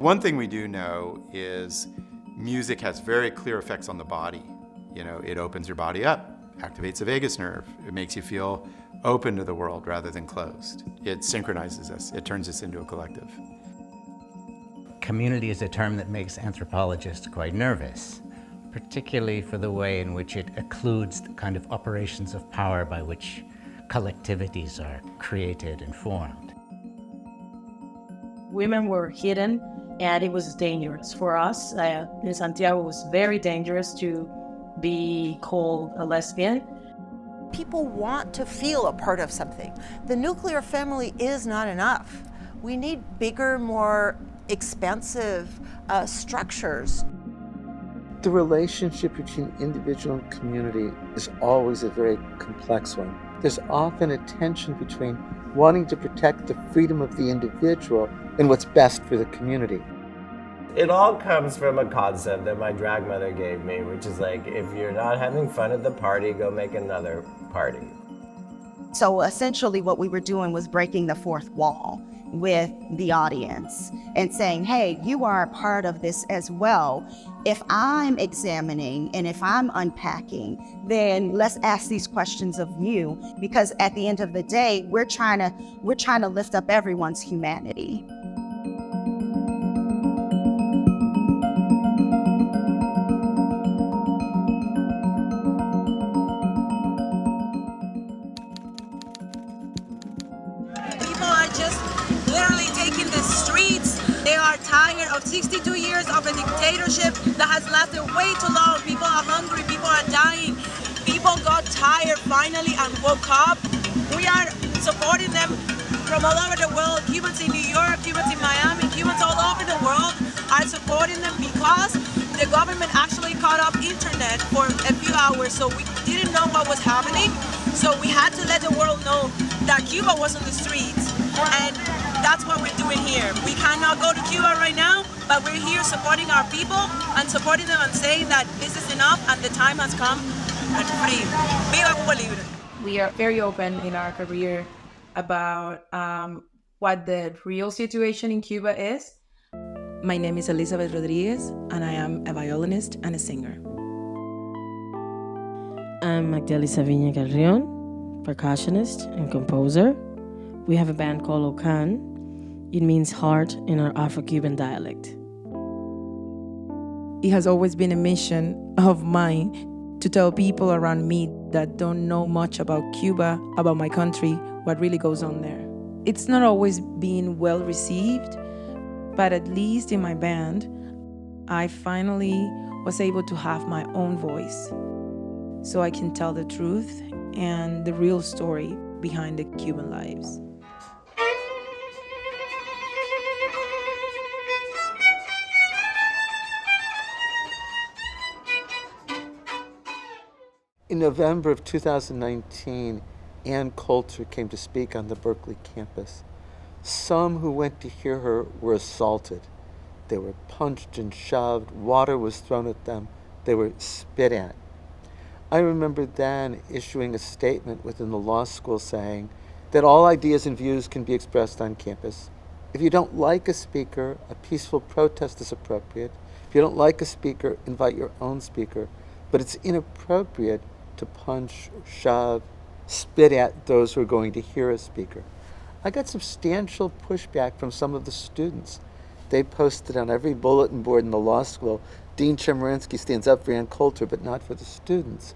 One thing we do know is music has very clear effects on the body. You know, it opens your body up, activates the vagus nerve. It makes you feel open to the world rather than closed. It synchronizes us. It turns us into a collective. Community is a term that makes anthropologists quite nervous, particularly for the way in which it occludes the kind of operations of power by which collectivities are created and formed. Women were hidden, and it was dangerous for us. In Santiago, it was very dangerous to be called a lesbian. People want to feel a part of something. The nuclear family is not enough. We need bigger, more expansive structures. The relationship between individual and community is always a very complex one. There's often a tension between wanting to protect the freedom of the individual and what's best for the community. It all comes from a concept that my drag mother gave me, which is like, if you're not having fun at the party, go make another party. So essentially what we were doing was breaking the fourth wall with the audience and saying, hey, you are a part of this as well. If I'm examining and if I'm unpacking, then let's ask these questions of you, because at the end of the day, we're trying to lift up everyone's humanity. Of 62 years of a dictatorship that has lasted way too long. People are hungry, people are dying. People got tired finally and woke up. We are supporting them from all over the world. Cubans in New York, Cubans in Miami, Cubans all over the world are supporting them because the government actually cut off internet for a few hours, so we didn't know what was happening. So we had to let the world know that Cuba was on the streets. And that's what we're doing here. We cannot go to Cuba right now, but we're here supporting our people and supporting them and saying that this is enough and the time has come and free. Viva Cuba Libre. We are very open in our career about what the real situation in Cuba is. My name is Elizabeth Rodriguez, and I am a violinist and a singer. I'm Magdalena Saviña Carrion, percussionist and composer. We have a band called Ocan. It means heart in our Afro-Cuban dialect. It has always been a mission of mine to tell people around me that don't know much about Cuba, about my country, what really goes on there. It's not always been well received, but at least in my band, I finally was able to have my own voice, so I can tell the truth and the real story behind the Cuban lives. In November of 2019, Ann Coulter came to speak on the Berkeley campus. Some who went to hear her were assaulted. They were punched and shoved, water was thrown at them, they were spit at. I remember then issuing a statement within the law school saying that all ideas and views can be expressed on campus. If you don't like a speaker, a peaceful protest is appropriate. If you don't like a speaker, invite your own speaker. But it's inappropriate to punch, shove, spit at those who are going to hear a speaker. I got substantial pushback from some of the students. They posted on every bulletin board in the law school, Dean Chemerinsky stands up for Ann Coulter, but not for the students.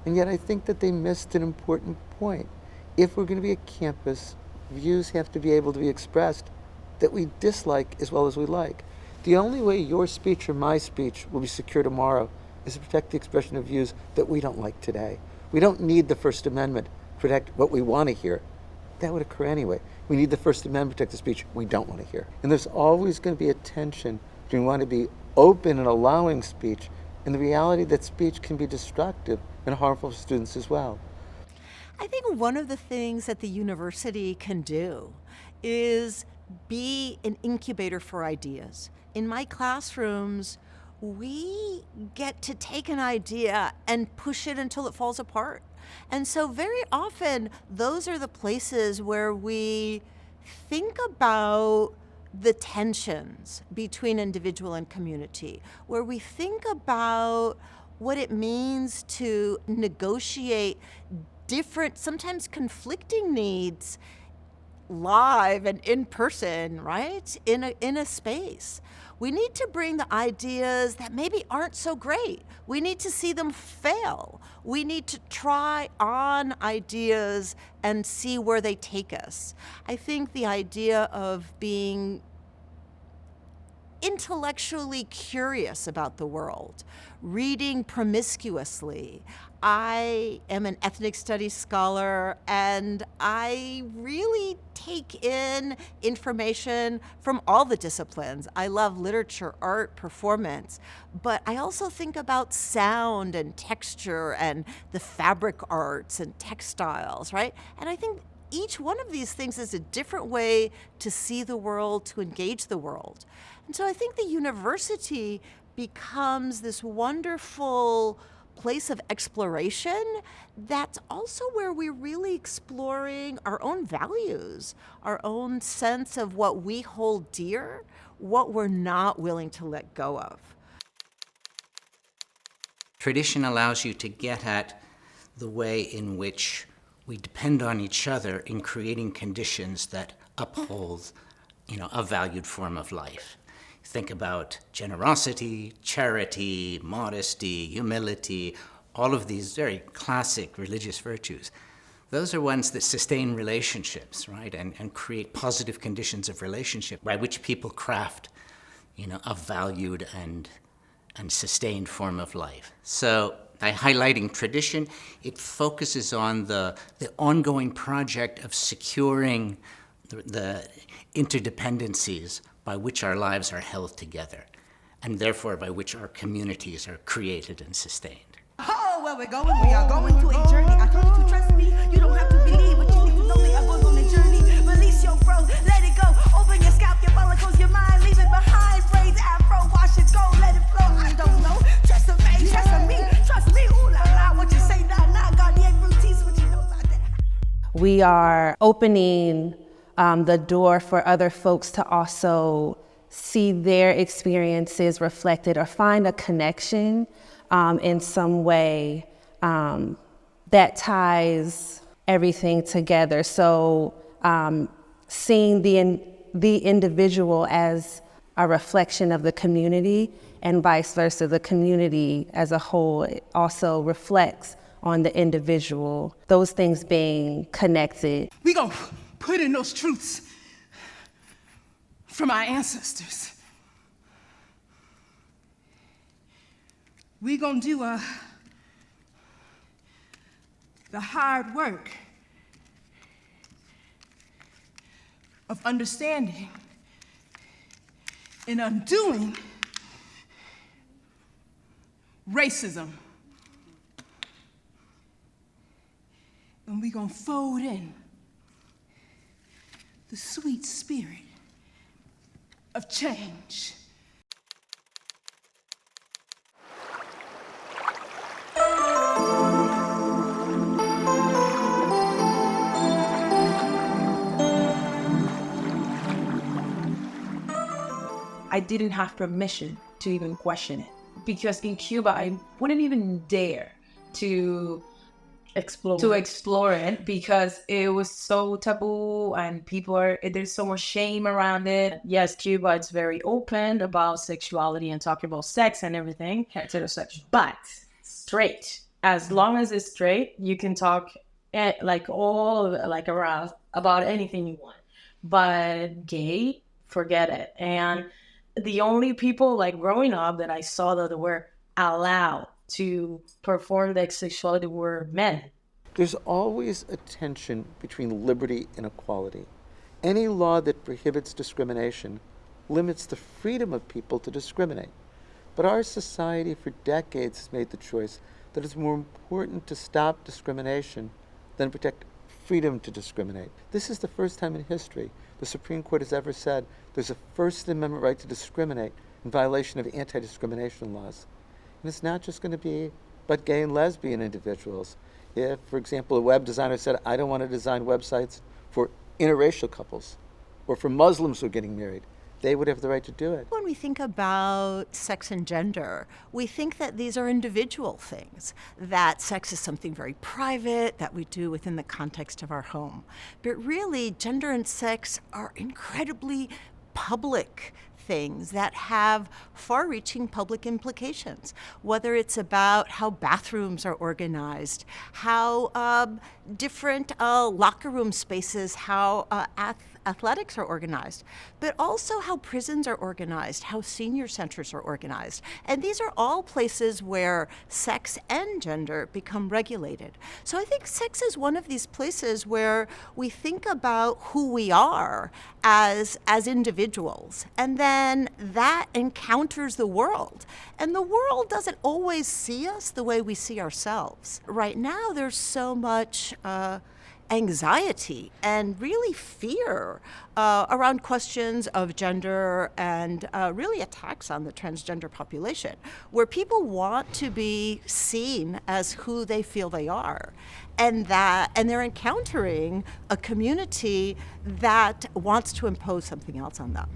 And yet I think that they missed an important point. If we're going to be a campus, views have to be able to be expressed that we dislike as well as we like. The only way your speech or my speech will be secure tomorrow is to protect the expression of views that we don't like today. We don't need the First Amendment to protect what we want to hear. That would occur anyway. We need the First Amendment to protect the speech we don't want to hear. And there's always going to be a tension between wanting to be open and allowing speech and the reality that speech can be destructive and harmful for students as well. I think one of the things that the university can do is be an incubator for ideas. In my classrooms, we get to take an idea and push it until it falls apart. And so very often, those are the places where we think about the tensions between individual and community, where we think about what it means to negotiate different, sometimes conflicting needs live and in person, right? In a space. We need to bring the ideas that maybe aren't so great. We need to see them fail. We need to try on ideas and see where they take us. I think the idea of being intellectually curious about the world, reading promiscuously. I am an ethnic studies scholar, and I really take in information from all the disciplines. I love literature, art, performance, but I also think about sound and texture and the fabric arts and textiles, right? And I think each one of these things is a different way to see the world, to engage the world. And so I think the university becomes this wonderful place of exploration that's also where we're really exploring our own values, our own sense of what we hold dear, what we're not willing to let go of. Tradition allows you to get at the way in which we depend on each other in creating conditions that uphold, a valued form of life. Think about generosity, charity, modesty, humility, all of these very classic religious virtues. Those are ones that sustain relationships, right? And create positive conditions of relationship by which people craft, a valued and sustained form of life. So by highlighting tradition, it focuses on the ongoing project of securing the interdependencies by which our lives are held together, and therefore by which our communities are created and sustained. Oh, where we're going, we are going to a journey. I told you to trust me, you don't have to believe, but you need to know me. I was on a journey, release your bro, let it go. Open your scalp, your follicles, your mind, leave it behind. Braids, afro, wash it, go, let it flow. I don't know, trust me, ooh la la. What you say, nah, God, the routines, what you know about that. We are opening the door for other folks to also see their experiences reflected or find a connection in some way that ties everything together. So seeing the individual as a reflection of the community and vice versa, the community as a whole also reflects on the individual, those things being connected. We gonna put in those truths from our ancestors. We gonna do the hard work of understanding and undoing racism. And we gonna fold in the sweet spirit of change. I didn't have permission to even question it, because in Cuba I wouldn't even dare to explore it because it was so taboo and there's so much shame around it. Yes, Cuba is very open about sexuality and talking about sex and everything, heterosexual. But straight, as long as it's straight, you can talk around about anything you want. But gay, forget it. And the only people growing up that I saw that were allowed to perform their sexuality were men. There's always a tension between liberty and equality. Any law that prohibits discrimination limits the freedom of people to discriminate. But our society for decades has made the choice that it's more important to stop discrimination than protect freedom to discriminate. This is the first time in history the Supreme Court has ever said there's a First Amendment right to discriminate in violation of anti-discrimination laws. And it's not just going to be about gay and lesbian individuals. If, for example, a web designer said, I don't want to design websites for interracial couples or for Muslims who are getting married, they would have the right to do it. When we think about sex and gender, we think that these are individual things, that sex is something very private that we do within the context of our home. But really, gender and sex are incredibly public things that have far-reaching public implications, whether it's about how bathrooms are organized, how different locker room spaces, how athletics are organized, but also how prisons are organized, how senior centers are organized. And these are all places where sex and gender become regulated. So I think sex is one of these places where we think about who we are as individuals, and then that encounters the world. And the world doesn't always see us the way we see ourselves. Right now, there's so much anxiety and really fear around questions of gender and really attacks on the transgender population, where people want to be seen as who they feel they are, and they're encountering a community that wants to impose something else on them.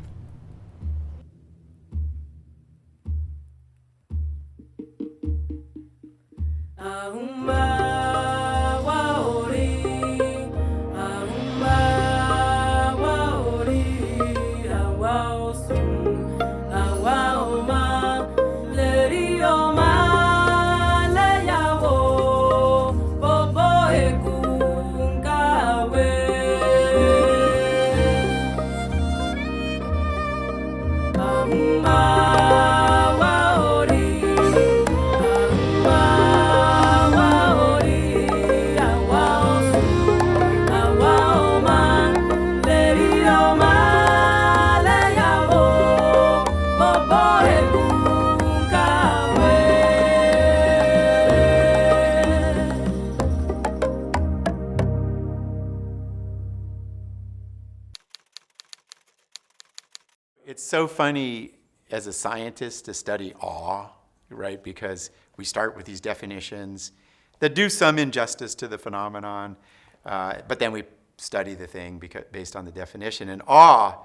It's so funny as a scientist to study awe, right? Because we start with these definitions that do some injustice to the phenomenon, but then we study the thing based on the definition. And awe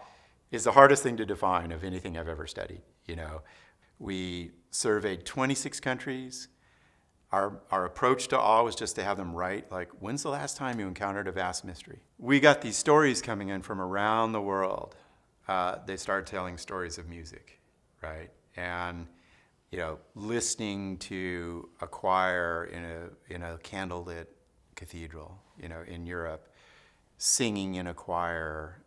is the hardest thing to define of anything I've ever studied. You know, we surveyed 26 countries. Our approach to awe was just to have them write, like, when's the last time you encountered a vast mystery? We got these stories coming in from around the world. They started telling stories of music, right? And, you know, listening to a choir in a candlelit cathedral, you know, in Europe, singing in a choir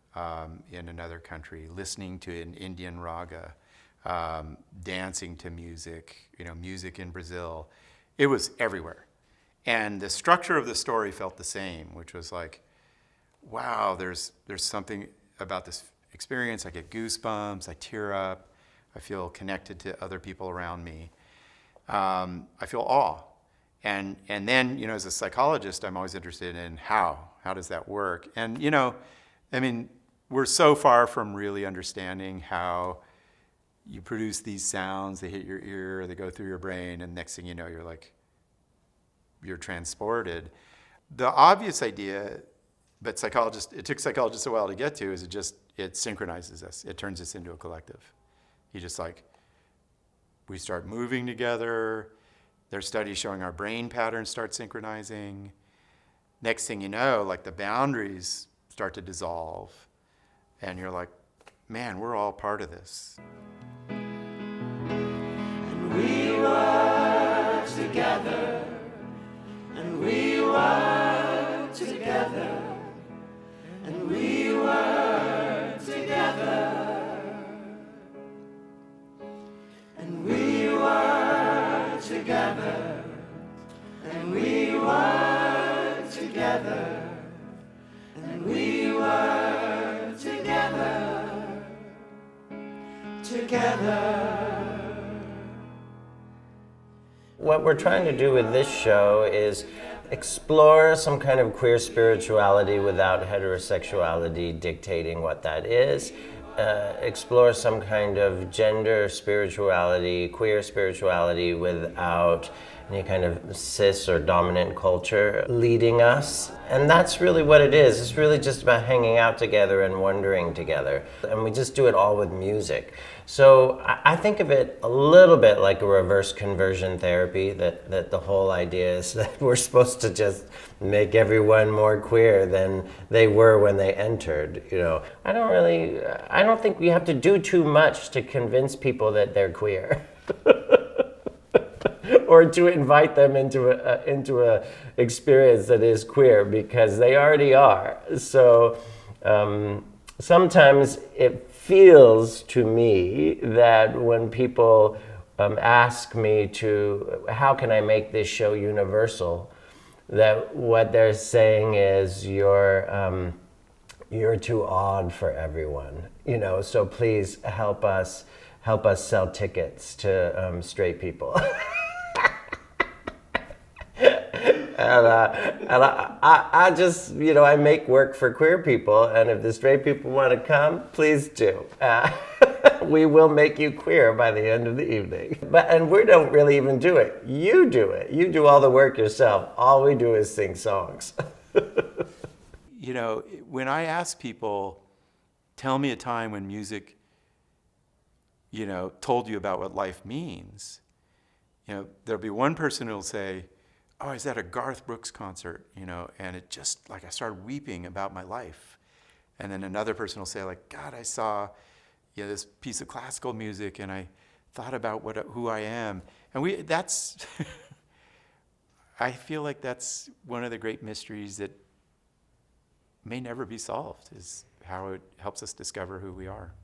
in another country, listening to an Indian raga, dancing to music, you know, music in Brazil. It was everywhere. And the structure of the story felt the same, which was like, wow, there's something about this experience. I get goosebumps, I tear up, I feel connected to other people around me. I feel awe. And then, you know, as a psychologist, I'm always interested in how does that work? And, you know, I mean, we're so far from really understanding how you produce these sounds, they hit your ear, they go through your brain, and next thing you know, you're transported. The obvious idea, but it took psychologists a while to get to, is it synchronizes us. It turns us into a collective. We start moving together. There's studies showing our brain patterns start synchronizing. Next thing you know, like, the boundaries start to dissolve, and you're like, man, we're all part of this. And we were together, and we were together, and we were together, and we were together, and we were together, and we were together, together. What we're trying to do with this show is explore some kind of queer spirituality without heterosexuality dictating what that is. Explore some kind of gender spirituality, queer spirituality without any kind of cis or dominant culture leading us. And that's really what it is. It's really just about hanging out together and wondering together. And we just do it all with music. So I think of it a little bit like a reverse conversion therapy, that the whole idea is that we're supposed to just make everyone more queer than they were when they entered. You know, I don't think we have to do too much to convince people that they're queer. Or to invite them into a experience that is queer, because they already are. So sometimes it feels to me that when people ask me to, how can I make this show universal, that what they're saying is you're too odd for everyone, you know. So please help us sell tickets to straight people. And I just, you know, I make work for queer people, and if the straight people want to come, please do. We will make you queer by the end of the evening. And we don't really even do it. You do it. You do all the work yourself. All we do is sing songs. You know, when I ask people, tell me a time when music, you know, told you about what life means, you know, there'll be one person who'll say, oh, I was at a Garth Brooks concert, you know, and it just, like, I started weeping about my life. And then another person will say, like, God, I saw, you know, this piece of classical music and I thought about who I am. And that's, I feel like that's one of the great mysteries that may never be solved, is how it helps us discover who we are.